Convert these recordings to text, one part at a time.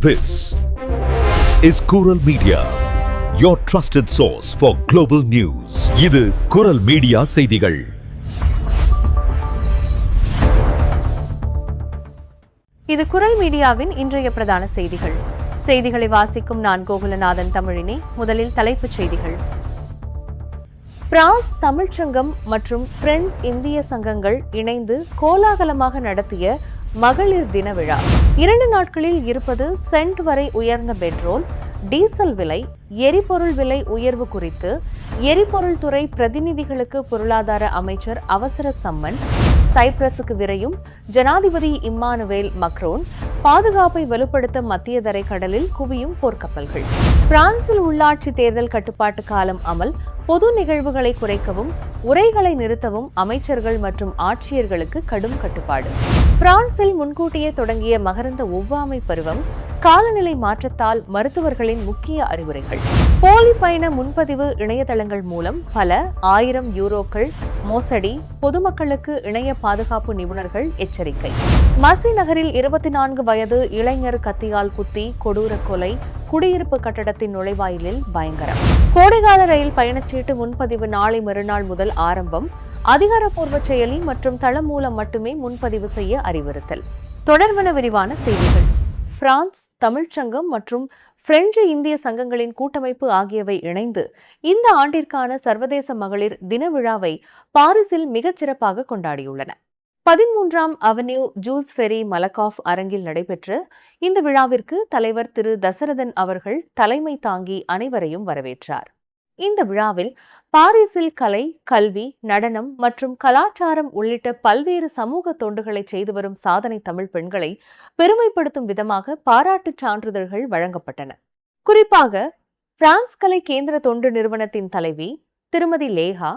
This is Kural Media, your trusted source for global news. இது குரல் media செய்திகள். இது குரல் மீடியாவின் இன்றைய பிரதான செய்திகள். செய்திகளை வாசிக்கும் நான் கோகுலநாதன் தமிழினி. முதலில் தலைப்புச் செய்திகள். பிரான்ஸ் தமிழ்ச்சங்கம் மற்றும் பிரெஞ்சு இந்திய சங்கங்கள் இணைந்து கோலாகலமாக நடத்திய மகளிர் தின விழா. 2 நாட்களில் இருப்பது சென்ட் வரை உயர்ந்த பெட்ரோல், டீசல் விலை, எரிபொருள் விலை உயர்வு குறித்து எரிபொருள் துறை பிரதிநிதிகளுக்கு பொருளாதார அமைச்சர் அவசர சம்மன். சைப்ரஸுக்கு விரையும் ஜனாதிபதி இம்மானுவேல் மக்ரோன். பாதுகாப்பை வலுப்படுத்த மத்திய தரை கடலில் குவியும் போர்க்கப்பல்கள். பிரான்சில் உள்ளாட்சி தேர்தல் கட்டுப்பாட்டு காலம் அமல். பொது நிகழ்வுகளை குறைக்கவும் உரைகளை நிறுத்தவும் அமைச்சர்கள் மற்றும் ஆட்சியர்களுக்கு கடும் கட்டுப்பாடு. பிரான்சில் முன்கூட்டியே தொடங்கிய மகரந்த ஒவ்வாமை பருவம். காலநிலை மாற்றத்தால் மருத்துவர்களின் முக்கிய அறிவுரைகள். போலி பயண முன்பதிவு இணையதளங்கள் மூலம் பல 1000 யூரோக்கள் மோசடி. பொதுமக்களுக்கு இணைய பாதுகாப்பு நிபுணர்கள் எச்சரிக்கை. மசி நகரில் 24 வயது இளைஞர் கத்தியால் குத்தி கொடூர கொலை. குடியிருப்பு கட்டடத்தின் நுழைவாயிலில் பயங்கரம். கோடைகால ரயில் பயணச்சீட்டு முன்பதிவு நாளை மறுநாள் முதல் ஆரம்பம். அதிகாரப்பூர்வ செயலி மற்றும் தளம் மூலம் மட்டுமே முன்பதிவு செய்ய அறிவுறுத்தல். தொடர்பான விரிவான செய்திகள். பிரான்ஸ் தமிழ்ச்சங்கம் மற்றும் பிரெஞ்சு இந்திய சங்கங்களின் கூட்டமைப்பு ஆகியவை இணைந்து இந்த ஆண்டிற்கான சர்வதேச மகளிர் தின விழாவை பாரிஸில் மிகச் சிறப்பாக கொண்டாடியுள்ளன. 13ஆம் அவென்யூ ஜூல்ஸ் ஃபெரி மலகாஃப் அரங்கில் நடைபெற்ற இந்த விழாவிற்கு தலைவர் திரு தசரதன் அவர்கள் தலைமை தாங்கி அனைவரையும் வரவேற்றார். இந்த விழாவில் பாரிஸில் கலை, கல்வி, நடனம் மற்றும் கலாச்சாரம் உள்ளிட்ட பல்வேறு சமூக தொண்டுகளை செய்து வரும் சாதனை தமிழ் பெண்களை பெருமைப்படுத்தும் விதமாக பாராட்டுச் சான்றிதழ்கள் வழங்கப்பட்டன. குறிப்பாக பிரான்ஸ் கலை கேந்திர தொண்டு நிறுவனத்தின் தலைவி திருமதி லேகா,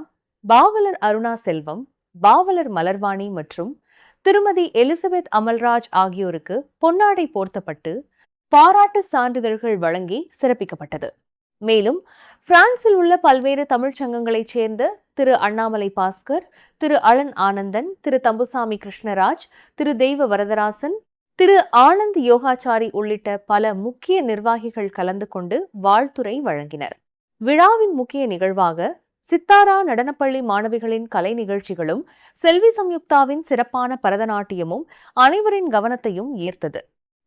பாவலர் அருணா செல்வம், பாவலர் மலர்வாணி மற்றும் திருமதி எலிசபெத் அமல்ராஜ் ஆகியோருக்கு பொன்னாடை போர்த்தப்பட்டு பாராட்டு சான்றிதழ்கள் வழங்கி சிறப்பிக்கப்பட்டது. மேலும் பிரான்சில் உள்ள பல்வேறு தமிழ்ச் சங்கங்களைச் சேர்ந்த திரு அண்ணாமலை பாஸ்கர், திரு அலன் ஆனந்தன், திரு தம்புசாமி கிருஷ்ணராஜ், திரு தெய்வ வரதராசன், திரு ஆனந்த் யோகாச்சாரி உள்ளிட்ட பல முக்கிய நிர்வாகிகள் கலந்து கொண்டு வாழ்த்துரை வழங்கினர். விழாவின் முக்கிய நிகழ்வாக சித்தாரா நடனப்பள்ளி மாணவிகளின் கலை நிகழ்ச்சிகளும் செல்வி சம்யுக்தாவின் சிறப்பான பரதநாட்டியமும் அனைவரின் கவனத்தையும் ஈர்த்தது.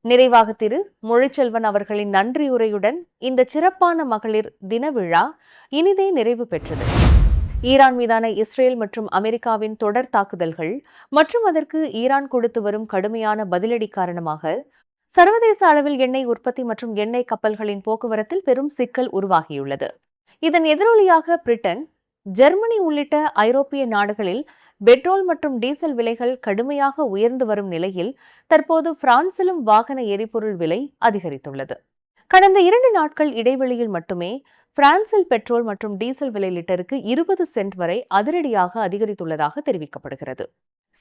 நிறைவாக திரு மொழிச்செல்வன் அவர்களின் நன்றியுரையுடன் இந்த சிறப்பான மகளிர் தின விழா இனிதே நிறைவு பெற்றது. ஈரான் மீதான இஸ்ரேல் மற்றும் அமெரிக்காவின் தொடர் தாக்குதல்கள் மற்றும் அதற்கு ஈரான் கொடுத்து வரும் கடுமையான பதிலடி காரணமாக சர்வதேச அளவில் எண்ணெய் உற்பத்தி மற்றும் எண்ணெய் கப்பல்களின் போக்குவரத்தில் பெரும் சிக்கல் உருவாகியுள்ளது. இதன் எதிரொலியாக பிரிட்டன், ஜெர்மனி உள்ளிட்ட ஐரோப்பிய நாடுகளில் பெட்ரோல் மற்றும் டீசல் விலைகள் கடுமையாக உயர்ந்து வரும் நிலையில் தற்போது பிரான்சிலும் வாகன எரிபொருள் விலை அதிகரித்துள்ளது. கடந்த 2 நாட்கள் இடைவெளியில் மட்டுமே பிரான்சில் பெட்ரோல் மற்றும் டீசல் விலை லிட்டருக்கு 20 சென்ட் வரை அதிரடியாக அதிகரித்துள்ளதாக தெரிவிக்கப்படுகிறது.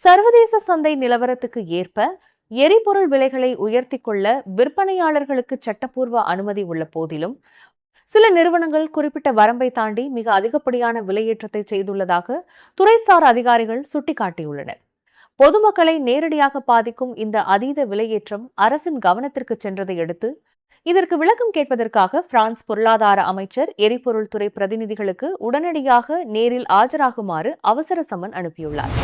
சர்வதேச சந்தை நிலவரத்துக்கு ஏற்ப எரிபொருள் விலைகளை உயர்த்திக் கொள்ள விற்பனையாளர்களுக்கு சட்டப்பூர்வ அனுமதி உள்ள போதிலும் சில நிறுவனங்கள் குறிப்பிட்ட வரம்பை தாண்டி மிக அதிகப்படியான விலையேற்றத்தை செய்துள்ளதாக துறைசார் அதிகாரிகள் சுட்டிக்காட்டியுள்ளனர். பொதுமக்களை நேரடியாக பாதிக்கும் இந்த அதீத விலையேற்றம் அரசின் கவனத்திற்கு சென்றதை அடுத்து இதற்கு விளக்கம் கேட்பதற்காக பிரான்ஸ் பொருளாதார அமைச்சர் எரிபொருள் துறை பிரதிநிதிகளுக்கு உடனடியாக நேரில் ஆஜராகுமாறு அவசர சம்மன் அனுப்பியுள்ளார்.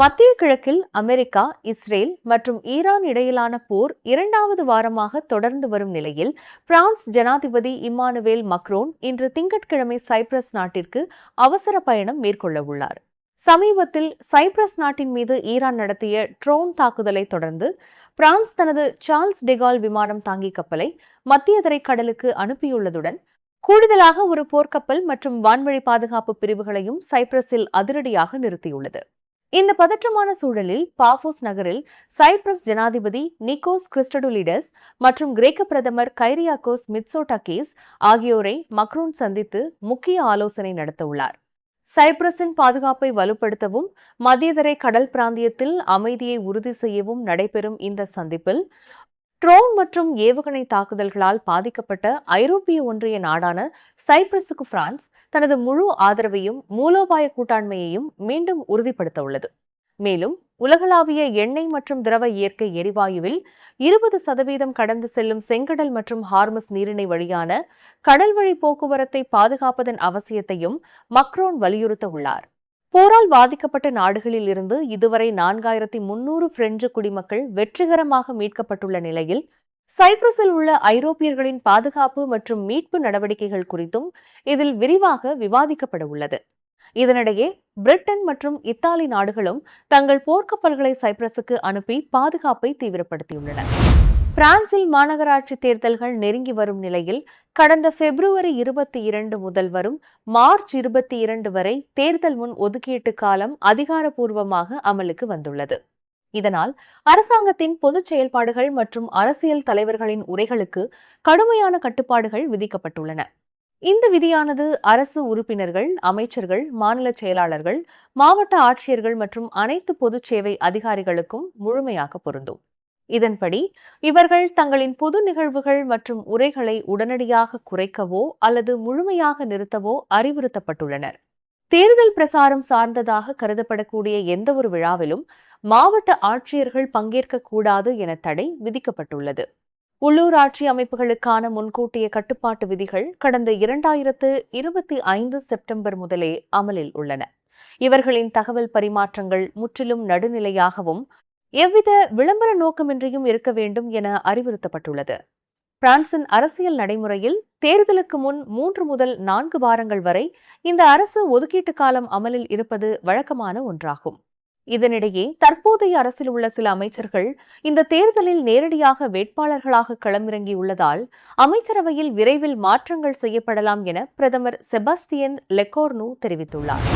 மத்திய கிழக்கில் அமெரிக்கா, இஸ்ரேல் மற்றும் ஈரான் இடையிலான போர் 2வது வாரமாக தொடர்ந்து வரும் நிலையில் பிரான்ஸ் ஜனாதிபதி இம்மானுவேல் மக்ரோன் இன்று திங்கட்கிழமை சைப்ரஸ் நாட்டிற்கு அவசர பயணம் மேற்கொள்ள உள்ளார். சமீபத்தில் சைப்ரஸ் நாட்டின் மீது ஈரான் நடத்திய ட்ரோன் தாக்குதலை தொடர்ந்து பிரான்ஸ் தனது சார்ல்ஸ் டெகால் விமானம் தாங்கி கப்பலை மத்திய தரை கடலுக்கு அனுப்பியுள்ளதுடன் கூடுதலாக ஒரு போர்க்கப்பல் மற்றும் வான்வழி பாதுகாப்பு பிரிவுகளையும் சைப்ரஸில் அதிரடியாக நிறுத்தியுள்ளது. இந்த பதற்றமான சூழலில் பாஃபோஸ் நகரில் சைப்ரஸ் ஜனாதிபதி நிக்கோஸ் கிறிஸ்டடுலிடஸ் மற்றும் கிரேக்க பிரதமர் கைரியாகோஸ் மிட்சோடாகிஸ் ஆகியோரை மக்ரோன் சந்தித்து முக்கிய ஆலோசனை நடத்தவுள்ளார். சைப்ரஸின் பாதுகாப்பை வலுப்படுத்தவும் மத்தியதரை கடல் பிராந்தியத்தில் அமைதியை உறுதி செய்யவும் நடைபெறும் இந்த சந்திப்பில் ட்ரோன் மற்றும் ஏவுகணை தாக்குதல்களால் பாதிக்கப்பட்ட ஐரோப்பிய ஒன்றிய நாடான சைப்ரஸுக்கு பிரான்ஸ் தனது முழு ஆதரவையும் மூலோபாய கூட்டாண்மையையும் மீண்டும் உறுதிப்படுத்த உள்ளது. மேலும் உலகளாவிய எண்ணெய் மற்றும் திரவ இயற்கை எரிவாயுவில் 20% கடந்து செல்லும் செங்கடல் மற்றும் ஹார்மஸ் நீரிணை வழியான கடல்வழி போக்குவரத்தை பாதுகாப்பதன் அவசியத்தையும் மக்ரோன் வலியுறுத்த உள்ளார். போரால் பாதிக்கப்பட்ட நாடுகளில் இருந்து இதுவரை 4300 பிரெஞ்சு குடிமக்கள் வெற்றிகரமாக மீட்கப்பட்டுள்ள நிலையில் சைப்ரஸில் உள்ள ஐரோப்பியர்களின் பாதுகாப்பு மற்றும் மீட்பு நடவடிக்கைகள் குறித்தும் இதில் விரிவாக விவாதிக்கப்பட உள்ளது. இதனிடையே பிரிட்டன் மற்றும் இத்தாலி நாடுகளும் தங்கள் போர்க்கப்பல்களை சைப்ரஸுக்கு அனுப்பி பாதுகாப்பை தீவிரப்படுத்தியுள்ளன. பிரான்சில் மாநகராட்சி தேர்தல்கள் நெருங்கி வரும் நிலையில் கடந்த பிப்ரவரி 22 முதல் வரும் மார்ச் 22 வரை தேர்தல் முன் ஒதுக்கீட்டு காலம் அதிகாரப்பூர்வமாக அமலுக்கு வந்துள்ளது. இதனால் அரசாங்கத்தின் பொதுச் செயல்பாடுகள் மற்றும் அரசியல் தலைவர்களின் உரைகளுக்கு கடுமையான கட்டுப்பாடுகள் விதிக்கப்பட்டுள்ளன. இந்த விதியானது அரசு உறுப்பினர்கள், அமைச்சர்கள், மாநில செயலாளர்கள், மாவட்ட ஆட்சியர்கள் மற்றும் அனைத்து பொதுச் சேவை அதிகாரிகளுக்கும் முழுமையாக பொருந்தும். இதன்படி இவர்கள் தங்களின் பொது நிகழ்வுகள் மற்றும் உரைகளை உடனடியாக குறைக்கவோ அல்லது முழுமையாக நிறுத்தவோ அறிவுறுத்தப்பட்டுள்ளனர். தேர்தல் பிரசாரம் சார்ந்ததாக கருதப்படக்கூடிய எந்தவொரு விழாவிலும் மாவட்ட ஆட்சியர்கள் பங்கேற்கக்கூடாது என தடை விதிக்கப்பட்டுள்ளது. உள்ளூராட்சி அமைப்புகளுக்கான முன்கூட்டிய கட்டுப்பாட்டு விதிகள் கடந்த 2025 செப்டம்பர் முதலே அமலில் உள்ளன. இவர்களின் தகவல் பரிமாற்றங்கள் முற்றிலும் நடுநிலையாகவும் எவ்வித விளம்பர நோக்கமின்றியும் இருக்க வேண்டும் என அறிவுறுத்தப்பட்டுள்ளது. பிரான்சின் அரசியல் நடைமுறையில் தேர்தலுக்கு முன் 3 முதல் 4 வாரங்கள் வரை இந்த அரசு ஒதுக்கீட்டு காலம் அமலில் இருப்பது வழக்கமான ஒன்றாகும். இதனிடையே தற்போதைய அரசில் உள்ள சில அமைச்சர்கள் இந்த தேர்தலில் நேரடியாக வேட்பாளர்களாக களமிறங்கியுள்ளதால் அமைச்சரவையில் விரைவில் மாற்றங்கள் செய்யப்படலாம் என பிரதமர் செபாஸ்டியன் லெகோர்னு தெரிவித்துள்ளார்.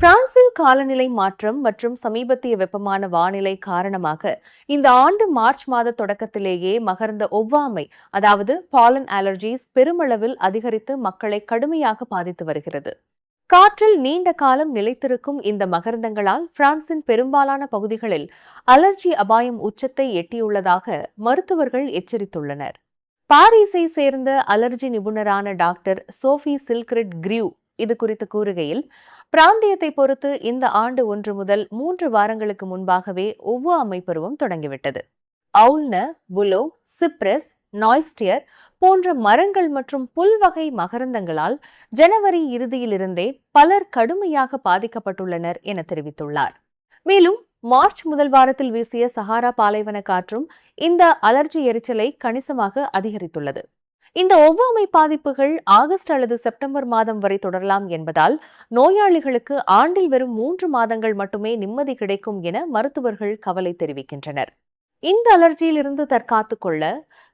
பிரான்சில் காலநிலை மாற்றம் மற்றும் சமீபத்திய வெப்பமான வானிலை காரணமாக இந்த ஆண்டு மார்ச் மாத தொடக்கத்திலேயே மகரந்த ஒவ்வாமை அதாவது பாலன் அலர்ஜிஸ் பெருமளவில் அதிகரித்து மக்களை கடுமையாக பாதித்து வருகிறது. காற்றில் நீண்ட காலம் நிலைத்திருக்கும் இந்த மகரந்தங்களால் பிரான்சின் பெரும்பாலான பகுதிகளில் அலர்ஜி அபாயம் உச்சத்தை எட்டியுள்ளதாக மருத்துவர்கள் எச்சரித்துள்ளனர். பாரிஸை சேர்ந்த அலர்ஜி நிபுணரான டாக்டர் சோஃபி சில்க்ரிட் கிரியூ இது குறித்து கூறுகையில், பிராந்தியத்தை பொறுத்து இந்த ஆண்டு 1 முதல் 3 வாரங்களுக்கு முன்பாகவே ஒவ்வாமை பருவம் தொடங்கிவிட்டது. அவுல்ன, புலோ, சிப்ரஸ், நாய்ஸ்டியர் போன்ற மரங்கள் மற்றும் புல்வகை மகரந்தங்களால் ஜனவரி இறுதியிலிருந்தே பலர் கடுமையாக பாதிக்கப்பட்டுள்ளனர் என தெரிவித்துள்ளார். மேலும் மார்ச் முதல் வாரத்தில் வீசிய சஹாரா பாலைவன காற்றும் இந்த அலர்ஜி எரிச்சலை கணிசமாக அதிகரித்துள்ளது. இந்த ஒவ்வாமை பாதிப்புகள் ஆகஸ்ட் அல்லது செப்டம்பர் மாதம் வரை தொடரலாம் என்பதால் நோயாளிகளுக்கு ஆண்டில் வெறும் 3 மாதங்கள் மட்டுமே நிம்மதி கிடைக்கும் என மருத்துவர்கள் கவலை தெரிவிக்கின்றனர். இந்த அலர்ஜியிலிருந்து தற்காத்துக் கொள்ள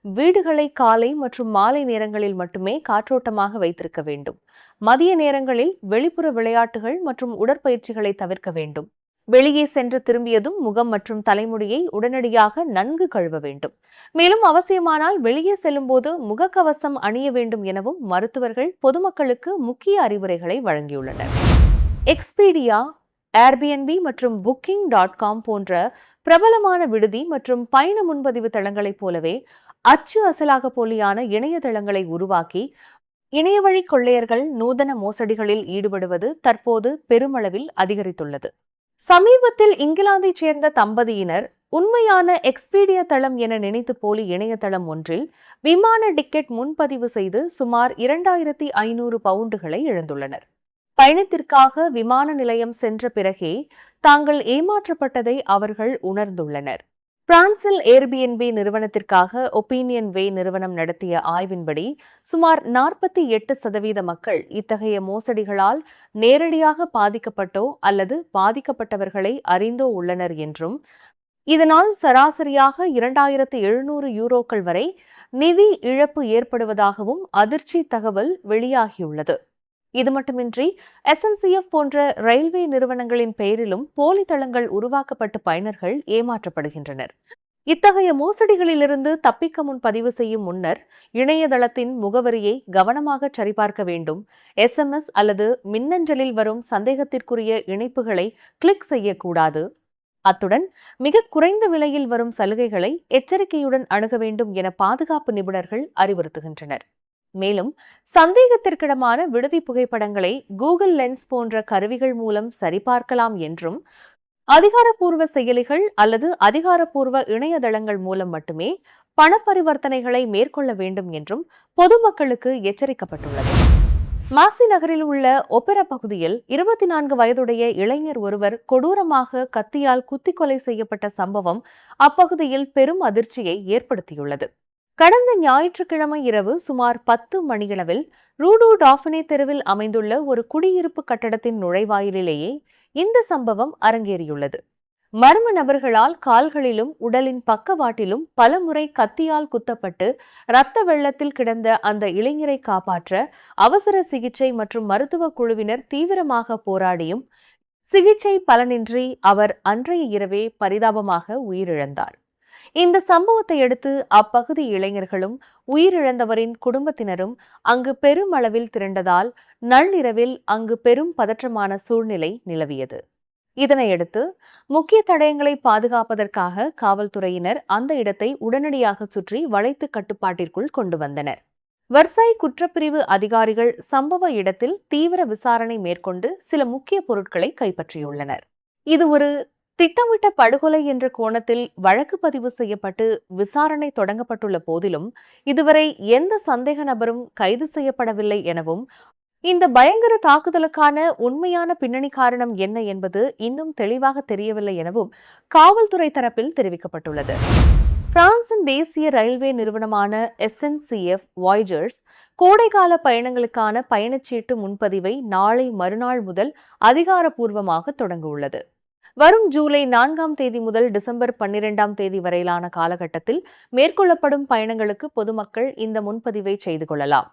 வீடுகளை காலை மற்றும் மாலை நேரங்களில் மட்டுமே காற்றோட்டமாக வைத்திருக்க வேண்டும். மதிய நேரங்களில் வெளிப்புற விளையாட்டுகள் மற்றும் உடற்பயிற்சிகளை தவிர்க்க வேண்டும். வெளியே சென்று திரும்பியதும் முகம் மற்றும் தலைமுடியை உடனடியாக நன்கு கழுவ வேண்டும். மேலும் அவசியமானால் வெளியே செல்லும்போது முகக்கவசம் அணிய வேண்டும் எனவும் மருத்துவர்கள் பொதுமக்களுக்கு முக்கிய அறிவுரைகளை வழங்கியுள்ளனர். எக்ஸ்பீடியா, ஏர்பிஎன்பி மற்றும் Booking.com போன்ற பிரபலமான விடுதி மற்றும் பயண முன்பதிவு தளங்களைப் போலவே அச்சு அசலாக போலியான இணையதளங்களை உருவாக்கி இணையவழி கொள்ளையர்கள் நூதன மோசடிகளில் ஈடுபடுவது தற்போது பெருமளவில் அதிகரித்துள்ளது. சமீபத்தில் இங்கிலாந்தைச் சேர்ந்த தம்பதியினர் உண்மையான எக்ஸ்பீடியா தளம் என நினைத்து போலி இணையதளம் ஒன்றில் விமான டிக்கெட் முன்பதிவு செய்து சுமார் 2500 பவுண்டுகளை இழந்துள்ளனர். பயணத்திற்காக விமான நிலையம் சென்ற பிறகே தாங்கள் ஏமாற்றப்பட்டதை அவர்கள் உணர்ந்துள்ளனர். பிரான்சில் ஏர்பிஎன்பி நிறுவனத்திற்காக ஒப்பீனியன் வே நிறுவனம் நடத்திய ஆய்வின்படி சுமார் 48% மக்கள் இத்தகைய மோசடிகளால் நேரடியாக பாதிக்கப்பட்டோ அல்லது பாதிக்கப்பட்டவர்களை அறிந்தோ உள்ளனர் என்றும், இதனால் சராசரியாக 2700 யூரோக்கள் வரை நிதி இழப்பு ஏற்படுவதாகவும் அதிர்ச்சி தகவல் வெளியாகியுள்ளது. இது மட்டுமின்றி SNCF போன்ற ரயில்வே நிறுவனங்களின் பெயரிலும் போலி தளங்கள் உருவாக்கப்பட்டு பயனர்கள் ஏமாற்றப்படுகின்றனர். இத்தகைய மோசடிகளிலிருந்து தப்பிக்க முன் பதிவு செய்யும் முன்னர் இணையதளத்தின் முகவரியை கவனமாக சரிபார்க்க வேண்டும். SMS அல்லது மின்னஞ்சலில் வரும் சந்தேகத்திற்குரிய இணைப்புகளை கிளிக் செய்யக்கூடாது. அத்துடன் மிக குறைந்த விலையில் வரும் சலுகைகளை எச்சரிக்கையுடன் அணுக வேண்டும் என பாதுகாப்பு நிபுணர்கள் அறிவுறுத்துகின்றனர். மேலும் சந்தேகத்திற்கிடமான விடுதி புகைப்படங்களை கூகுள் லென்ஸ் போன்ற கருவிகள் மூலம் சரிபார்க்கலாம் என்றும், அதிகாரப்பூர்வ செயலிகள் அல்லது அதிகாரப்பூர்வ இணையதளங்கள் மூலம் மட்டுமே பண பரிவர்த்தனைகளை மேற்கொள்ள வேண்டும் என்றும் பொதுமக்களுக்கு எச்சரிக்கப்பட்டுள்ளது. மாசி நகரில் உள்ள ஒபெரா பகுதியில் 24 வயதுடைய இளைஞர் ஒருவர் கொடூரமாக கத்தியால் குத்திக் கொலை செய்யப்பட்ட சம்பவம் அப்பகுதியில் பெரும் அதிர்ச்சியை ஏற்படுத்தியுள்ளது. கடந்த ஞாயிற்றுக்கிழமை இரவு சுமார் 10 மணியளவில் ரூடு டாஃபினே தெருவில் அமைந்துள்ள ஒரு குடியிருப்பு கட்டடத்தின் நுழைவாயிலேயே இந்த சம்பவம் அரங்கேறியுள்ளது. மர்ம நபர்களால் கால்களிலும் உடலின் பக்கவாட்டிலும் பலமுறை கத்தியால் குத்தப்பட்டு இரத்த வெள்ளத்தில் கிடந்த அந்த இளைஞரை காப்பாற்ற அவசர சிகிச்சை மற்றும் மருத்துவ குழுவினர் தீவிரமாக போராடியும் சிகிச்சை பலனின்றி அவர் அன்றைய இரவே பரிதாபமாக உயிரிழந்தார். இந்த சம்பவத்தை அடுத்து அப்பகுதி இளைஞர்களும் உயிரிழந்தவரின் குடும்பத்தினரும் அங்கு பெருமளவில் திரண்டதால் நள்ளிரவில் அங்கு பெரும் பதற்றமான சூழ்நிலை நிலவியது. இதனையடுத்து முக்கிய தடயங்களை பாதுகாப்பதற்காக காவல்துறையினர் அந்த இடத்தை உடனடியாக சுற்றி வளைத்து கட்டுப்பாட்டிற்குள் கொண்டு வந்தனர். வர்சாய் குற்றப்பிரிவு அதிகாரிகள் சம்பவ இடத்தில் தீவிர விசாரணை மேற்கொண்டு சில முக்கிய பொருட்களை கைப்பற்றியுள்ளனர். இது ஒரு திட்டமிட்ட படுகொலை என்ற கோணத்தில் வழக்கு பதிவு செய்யப்பட்டு விசாரணை தொடங்கப்பட்டுள்ள போதிலும் இதுவரை எந்த சந்தேக நபரும் கைது செய்யப்படவில்லை எனவும் இந்த பயங்கர தாக்குதலுக்கான உண்மையான பின்னணி காரணம் என்ன என்பது இன்னும் தெளிவாக தெரியவில்லை எனவும் காவல்துறை தரப்பில் தெரிவிக்கப்பட்டுள்ளது. பிரான்சின் தேசிய ரயில்வே நிறுவனமான SNCF வாய்ஜர்ஸ் கோடைகால பயணங்களுக்கான பயணச்சீட்டு முன்பதிவை நாளை மறுநாள் முதல் அதிகாரப்பூர்வமாக தொடங்க உள்ளது. வரும் ஜூலை 4ஆம் தேதி முதல் டிசம்பர் 12ஆம் தேதி வரையிலான காலகட்டத்தில் மேற்கொள்ளப்படும் பயணங்களுக்கு பொதுமக்கள் இந்த முன்பதிவை செய்து கொள்ளலாம்.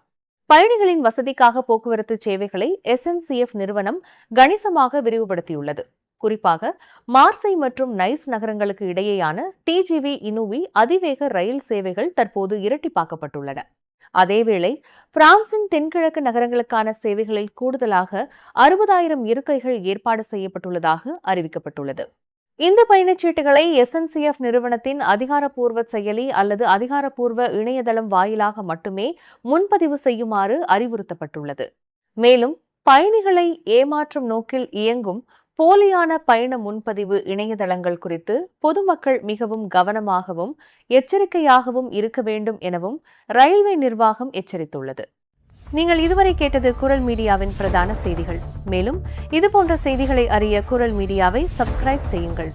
பயணிகளின் வசதிக்காக போக்குவரத்து சேவைகளை SNCF நிறுவனம் கணிசமாக விரிவுபடுத்தியுள்ளது. குறிப்பாக மார்சை மற்றும் நைஸ் நகரங்களுக்கு இடையேயான TGV இனுவி அதிவேக ரயில் சேவைகள் தற்போது இரட்டிப்பாக்கப்பட்டுள்ளன. அதேவேளை பிரான்சின் தென்கிழக்கு நகரங்களுக்கான சேவைகளில் கூடுதலாக 60,000 இருக்கைகள் ஏற்பாடு செய்யப்பட்டுள்ளதாக அறிவிக்கப்பட்டுள்ளது. இந்த பயணச்சீட்டுகளை SNCF நிறுவனத்தின் அதிகாரப்பூர்வ செயலி அல்லது அதிகாரப்பூர்வ இணையதளம் வாயிலாக மட்டுமே முன்பதிவு செய்யுமாறு அறிவுறுத்தப்பட்டுள்ளது. மேலும் பயணிகளை ஏமாற்றும் நோக்கில் இயங்கும் போலியான பயண முன்பதிவு இணையதளங்கள் குறித்து பொதுமக்கள் மிகவும் கவனமாகவும் எச்சரிக்கையாகவும் இருக்க வேண்டும் எனவும் ரயில்வே நிர்வாகம் எச்சரித்துள்ளது. நீங்கள் இதுவரை கேட்டது குரல் மீடியாவின் பிரதான செய்திகள். மேலும் இதுபோன்ற செய்திகளை அறிய குரல் மீடியாவை சப்ஸ்கிரைப் செய்யுங்கள்.